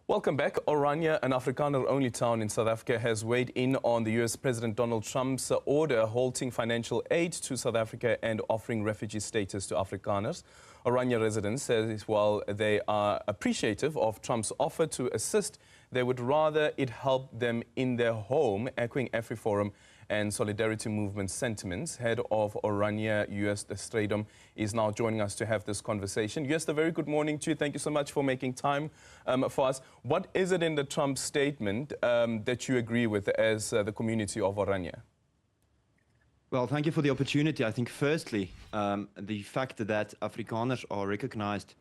Welcome back. Orania, an Afrikaner-only town in South Africa, has weighed in on the US President Donald Trump's order halting financial aid to South Africa and offering refugee status to Afrikaners. Orania residents say while they are appreciative of Trump's offer to assist, they would rather it help them in their home, echoing AfriForum and Solidarity Movement sentiments. Head of Orania, US Stradom, is now joining us to have this conversation. Yes, a very good morning to you. Thank you so much for making time for us. What is it in the Trump statement that you agree with as the community of Orania? Well, thank you for the opportunity. I think firstly, the fact that Afrikaners are recognized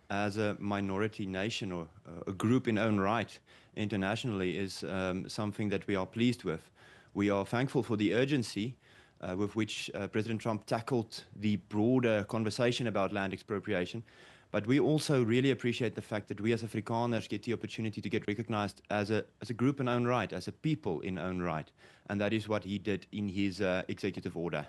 as a minority nation or a group in own right internationally is something that we are pleased with. We are thankful for the urgency with which President Trump tackled the broader conversation about land expropriation. But we also really appreciate the fact that we as Afrikaners get the opportunity to get recognized as a group in own right, as a people in own right. And that is what he did in his executive order.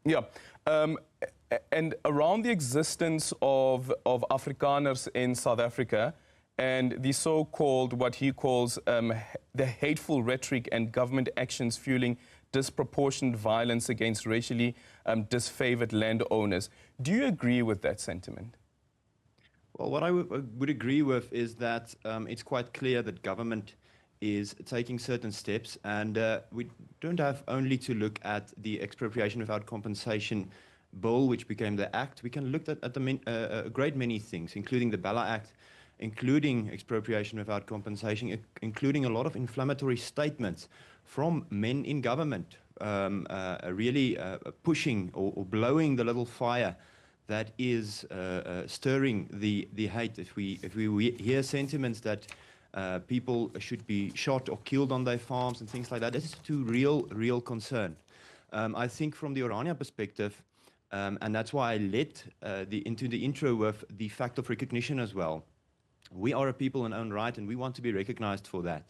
Yeah. And around the existence of Afrikaners in South Africa and the so-called, what he calls the hateful rhetoric and government actions fueling disproportionate violence against racially disfavored landowners. Do you agree with that sentiment? Well, what I would agree with is that it's quite clear that government is taking certain steps, and we don't have only to look at the Expropriation Without Compensation Bill, which became the Act. We can look at a great many things, including the Bella Act, including expropriation without compensation, including a lot of inflammatory statements from men in government, really pushing or blowing the little fire that is stirring the hate. If we hear sentiments that people should be shot or killed on their farms and things like that, this is to real concern. I think from the Orania perspective, and that's why I led into the intro with the fact of recognition as well. We are a people in own right, and we want to be recognized for that.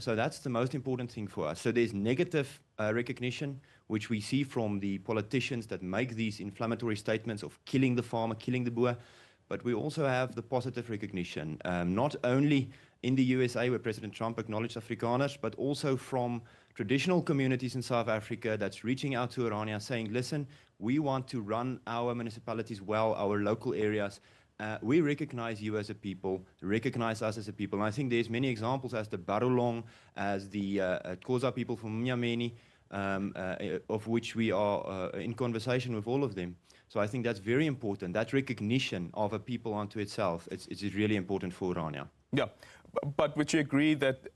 So that's the most important thing for us. So there's negative recognition, which we see from the politicians that make these inflammatory statements of killing the farmer, killing the boer. But we also have the positive recognition, not only in the USA, where President Trump acknowledged Afrikaners, but also from traditional communities in South Africa that's reaching out to Orania saying, listen, we want to run our municipalities well, our local areas. We recognize you as a people, recognize us as a people. And I think there's many examples as the Barolong, as the Xhosa people from Mnyameni, of which we are in conversation with all of them. So I think that's very important. That recognition of a people unto itself, it's really important for Orania. Yeah, but would you agree that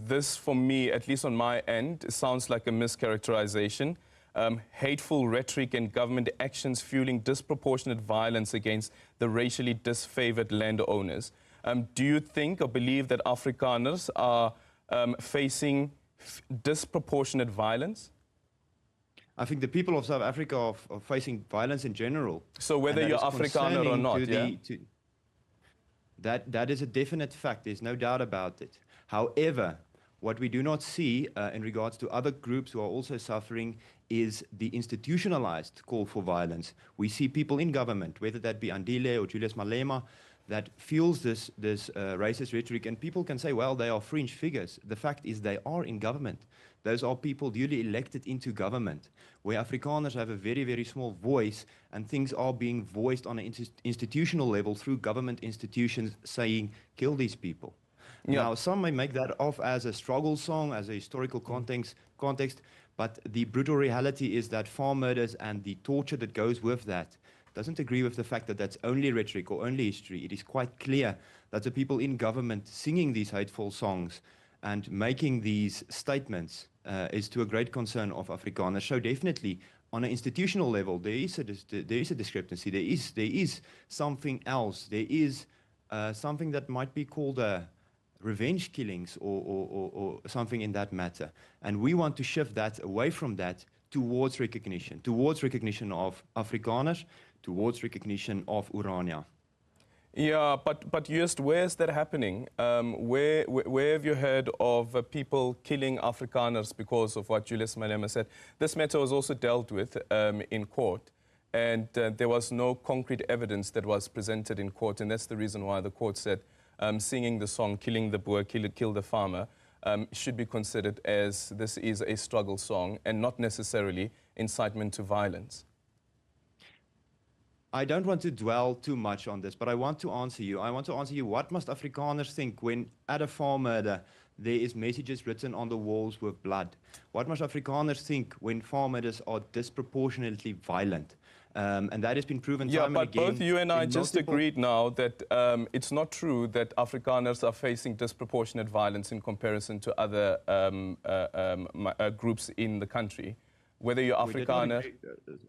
this, for me, at least on my end, sounds like a mischaracterization? Hateful rhetoric and government actions fueling disproportionate violence against the racially disfavored landowners. Do you think or believe that Afrikaners are facing disproportionate violence? I think the people of South Africa are facing violence in general. So whether you're Afrikaner or not, that is a definite fact. There's no doubt about it. However, what we do not see in regards to other groups who are also suffering is the institutionalized call for violence. We see people in government, whether that be Andile or Julius Malema, that fuels this racist rhetoric. And people can say, well, they are fringe figures. The fact is they are in government. Those are people duly elected into government, where Afrikaners have a very, very small voice, and things are being voiced on an institutional level through government institutions saying, kill these people. Yeah. Now, some may make that off as a struggle song, as a historical context, but the brutal reality is that farm murders and the torture that goes with that doesn't agree with the fact that that's only rhetoric or only history. It is quite clear that the people in government singing these hateful songs and making these statements is to a great concern of Afrikaners. So definitely, on an institutional level, there is a discrepancy. There is something else. There is something that might be called revenge killings or something in that matter. And we want to shift that away from that towards recognition of Afrikaners, towards recognition of Orania. Yeah, but just where is that happening? Where have you heard of people killing Afrikaners because of what Julius Malema said? This matter was also dealt with in court, and there was no concrete evidence that was presented in court, and that's the reason why the court said singing the song "Killing the Boer, Kill the Farmer" should be considered as this is a struggle song and not necessarily incitement to violence? I don't want to dwell too much on this, but I want to answer you. I want to answer you, what must Afrikaners think when at a farm murder there is messages written on the walls with blood? What must Afrikaners think when farm murders are disproportionately violent? And that has been proven time and again. Yeah, but both you and I just agreed now that it's not true that Afrikaners are facing disproportionate violence in comparison to other groups in the country. Whether you're Afrikaner...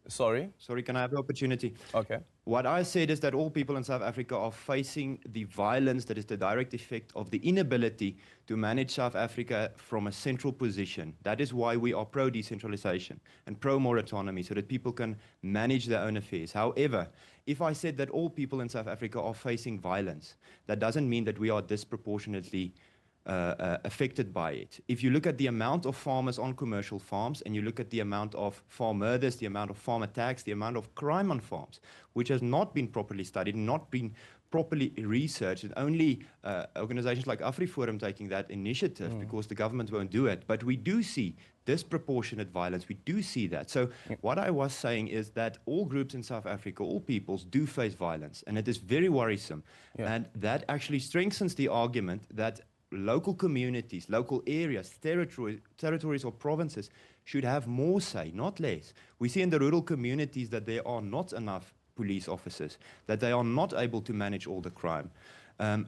Sorry? Sorry, can I have the opportunity? Okay. What I said is that all people in South Africa are facing the violence that is the direct effect of the inability to manage South Africa from a central position. That is why we are pro-decentralization and pro-more autonomy, so that people can manage their own affairs. However, if I said that all people in South Africa are facing violence, that doesn't mean that we are disproportionately affected by it. If you look at the amount of farmers on commercial farms and you look at the amount of farm murders, the amount of farm attacks, the amount of crime on farms, which has not been properly studied, not been properly researched, and only organizations like AfriForum taking that initiative because the government won't do it. But we do see disproportionate violence. We do see that. So what I was saying is that all groups in South Africa, all peoples, do face violence, and it is very worrisome. And that actually strengthens the argument that local communities, local areas, territories or provinces should have more say, not less. We see in the rural communities that there are not enough police officers, that they are not able to manage all the crime.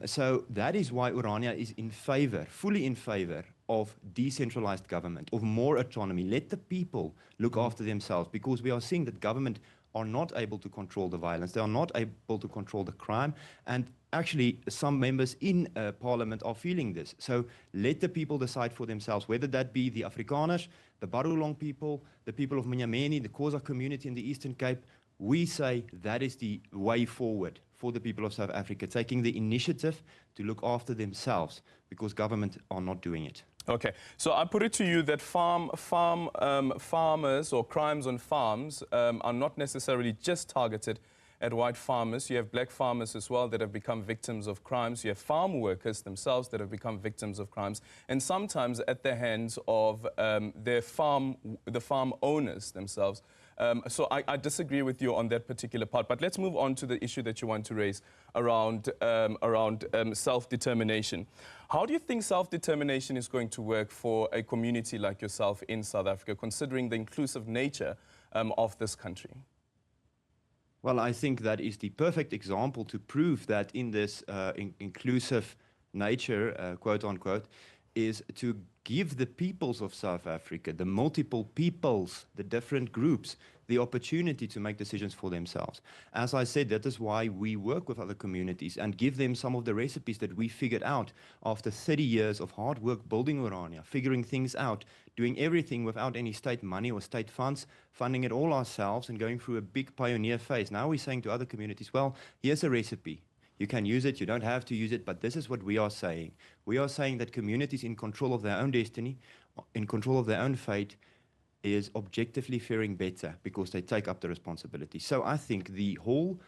So that is why Orania is in favor, fully in favor of decentralized government, of more autonomy. Let the people look after themselves, because we are seeing that government are not able to control the violence. They are not able to control the crime. And actually, some members in parliament are feeling this. So let the people decide for themselves, whether that be the Afrikaners, the Barulong people, the people of Mnyameni, the Xhosa community in the Eastern Cape. We say that is the way forward for the people of South Africa, taking the initiative to look after themselves, because government are not doing it. Okay, so I put it to you that farmers or crimes on farms are not necessarily just targeted at white farmers. You have black farmers as well that have become victims of crimes. You have farm workers themselves that have become victims of crimes, and sometimes at the hands of the farm owners themselves. So I disagree with you on that particular part. But let's move on to the issue that you want to raise around self-determination. How do you think self-determination is going to work for a community like yourself in South Africa, considering the inclusive nature of this country? Well, I think that is the perfect example to prove that in this inclusive nature, quote unquote, is to give the peoples of South Africa, the multiple peoples, the different groups, the opportunity to make decisions for themselves. As I said, that is why we work with other communities and give them some of the recipes that we figured out after 30 years of hard work building Orania, figuring things out, doing everything without any state money or state funds, funding it all ourselves and going through a big pioneer phase. Now we're saying to other communities, well, here's a recipe. You can use it, you don't have to use it, but this is what we are saying. We are saying that communities in control of their own destiny, in control of their own fate, is objectively faring better because they take up the responsibility. So I think the whole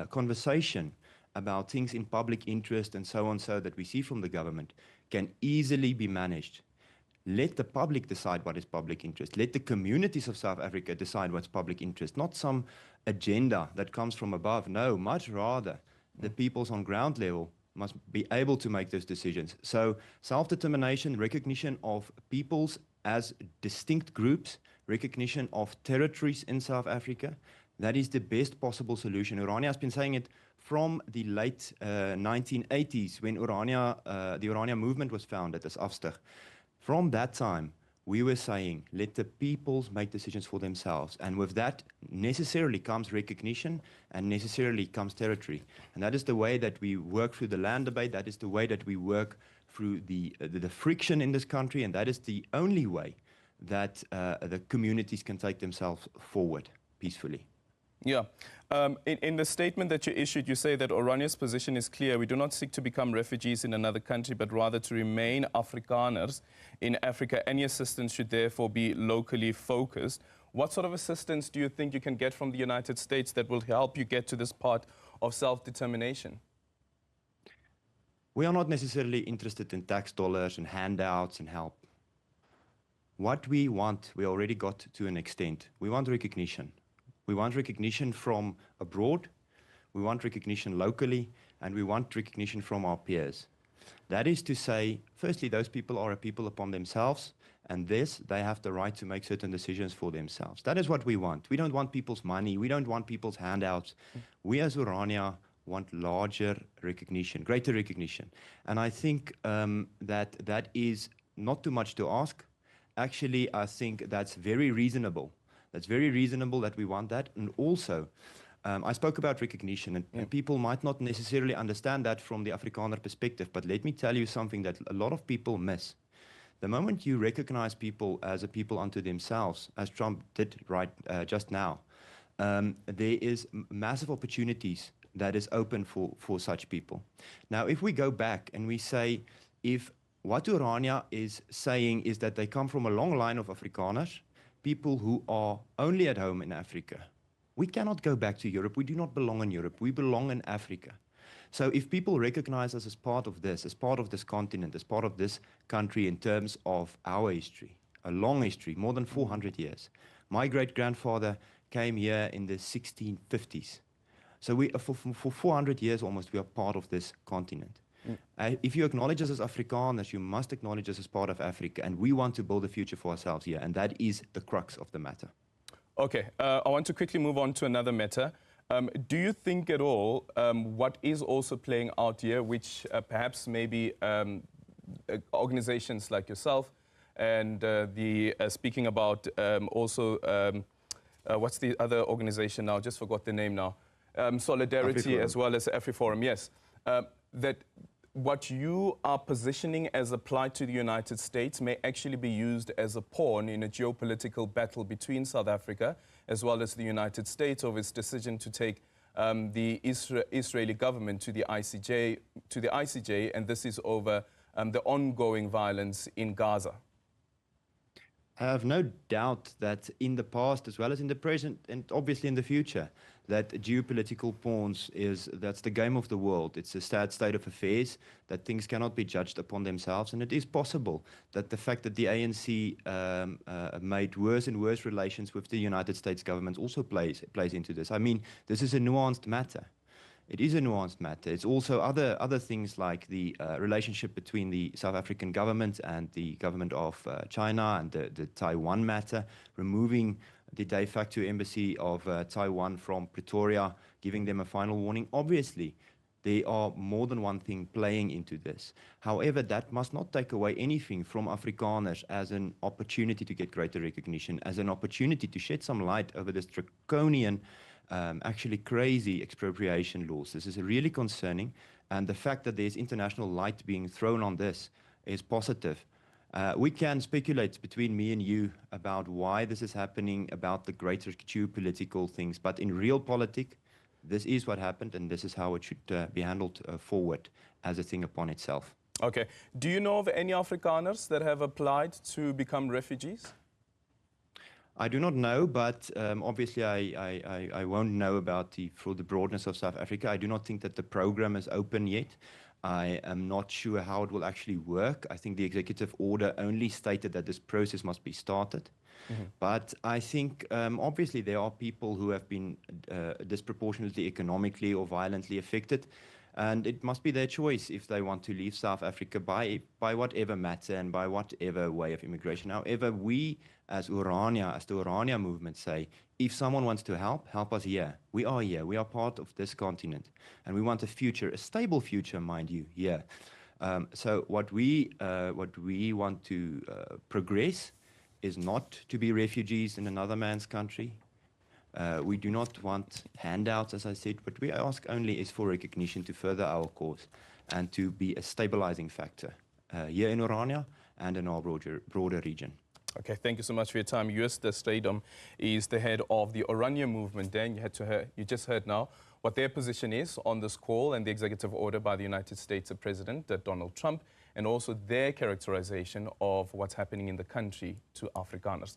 conversation about things in public interest and so on, so that we see from the government, can easily be managed. Let the public decide what is public interest. Let the communities of South Africa decide what's public interest, not some agenda that comes from above. No, much rather the peoples on ground level must be able to make those decisions. So self-determination, recognition of peoples as distinct groups, recognition of territories in South Africa, that is the best possible solution. Orania has been saying it from the late 1980s when the Orania movement was founded as Afstig. From that time, we were saying, let the peoples make decisions for themselves. And with that necessarily comes recognition and necessarily comes territory. And that is the way that we work through the land debate. That is the way that we work through the friction in this country. And that is the only way that the communities can take themselves forward peacefully. Yeah. In the statement that you issued, you say that Orania's position is clear. We do not seek to become refugees in another country, but rather to remain Afrikaners in Africa. Any assistance should therefore be locally focused. What sort of assistance do you think you can get from the United States that will help you get to this part of self-determination? We are not necessarily interested in tax dollars and handouts and help. What we want, we already got to an extent. We want recognition. We want recognition from abroad, we want recognition locally, and we want recognition from our peers. That is to say, firstly, those people are a people upon themselves, and this, they have the right to make certain decisions for themselves. That is what we want. We don't want people's money. We don't want people's handouts. We as Orania want larger recognition, greater recognition. And I think that is not too much to ask. Actually, I think that's very reasonable. That's very reasonable that we want that. And also, I spoke about recognition, and people might not necessarily understand that from the Afrikaner perspective, but let me tell you something that a lot of people miss. The moment you recognize people as a people unto themselves, as Trump did just now, there is massive opportunities that is open for such people. Now, if we go back and we say, if what Orania is saying is that they come from a long line of Afrikaners, people who are only at home in Africa. We cannot go back to Europe. We do not belong in Europe. We belong in Africa. So if people recognize us as part of this continent, as part of this country in terms of our history, a long history, more than 400 years. My great-grandfather came here in the 1650s. So for 400 years almost, we are part of this continent. If you acknowledge us as Afrikaners, you must acknowledge us as part of Africa, and we want to build a future for ourselves here, and that is the crux of the matter. Okay, I want to quickly move on to another matter. Do you think at all what is also playing out here, which perhaps maybe organizations like yourself and speaking about also, what's the other organization now? Just forgot the name now. Solidarity Afriforum. As well as Afriforum, yes. That what you are positioning as applied to the United States may actually be used as a pawn in a geopolitical battle between South Africa as well as the United States over its decision to take the Israeli government to the ICJ, and this is over the ongoing violence in Gaza. I have no doubt that in the past, as well as in the present, and obviously in the future, that geopolitical pawns that's the game of the world. It's a sad state of affairs, that things cannot be judged upon themselves, and it is possible that the fact that the ANC made worse and worse relations with the United States government also plays into this. I mean, this is a nuanced matter. It is a nuanced matter. It's also other things like the relationship between the South African government and the government of China, and the Taiwan matter, removing the de facto embassy of Taiwan from Pretoria, giving them a final warning. Obviously, there are more than one thing playing into this. However, that must not take away anything from Afrikaners as an opportunity to get greater recognition, as an opportunity to shed some light over this draconian, actually crazy expropriation laws. This is really concerning, and the fact that there's international light being thrown on this is positive. We can speculate between me and you about why this is happening, about the greater geopolitical things, but in real politics, this is what happened, and this is how it should be handled forward as a thing upon itself. Okay. Do you know of any Afrikaners that have applied to become refugees? I do not know, but obviously I won't know about for the broadness of South Africa. I do not think that the program is open yet. I am not sure how it will actually work. I think the executive order only stated that this process must be started. But I think obviously there are people who have been disproportionately economically or violently affected, and it must be their choice if they want to leave South Africa by whatever matter and by whatever way of immigration. However, we as Orania, as the Orania movement say, if someone wants to help us here. We are here. We are part of this continent, and we want a future, a stable future, mind you, here. So what we want to progress is not to be refugees in another man's country. We do not want handouts, as I said, but we ask only is for recognition to further our cause and to be a stabilizing factor here in Orania and in our broader region. Okay, thank you so much for your time. Joost Strydom is the head of the Orania movement. Dan, you just heard now what their position is on this call and the executive order by the United States President Donald Trump, and also their characterization of what's happening in the country to Afrikaners.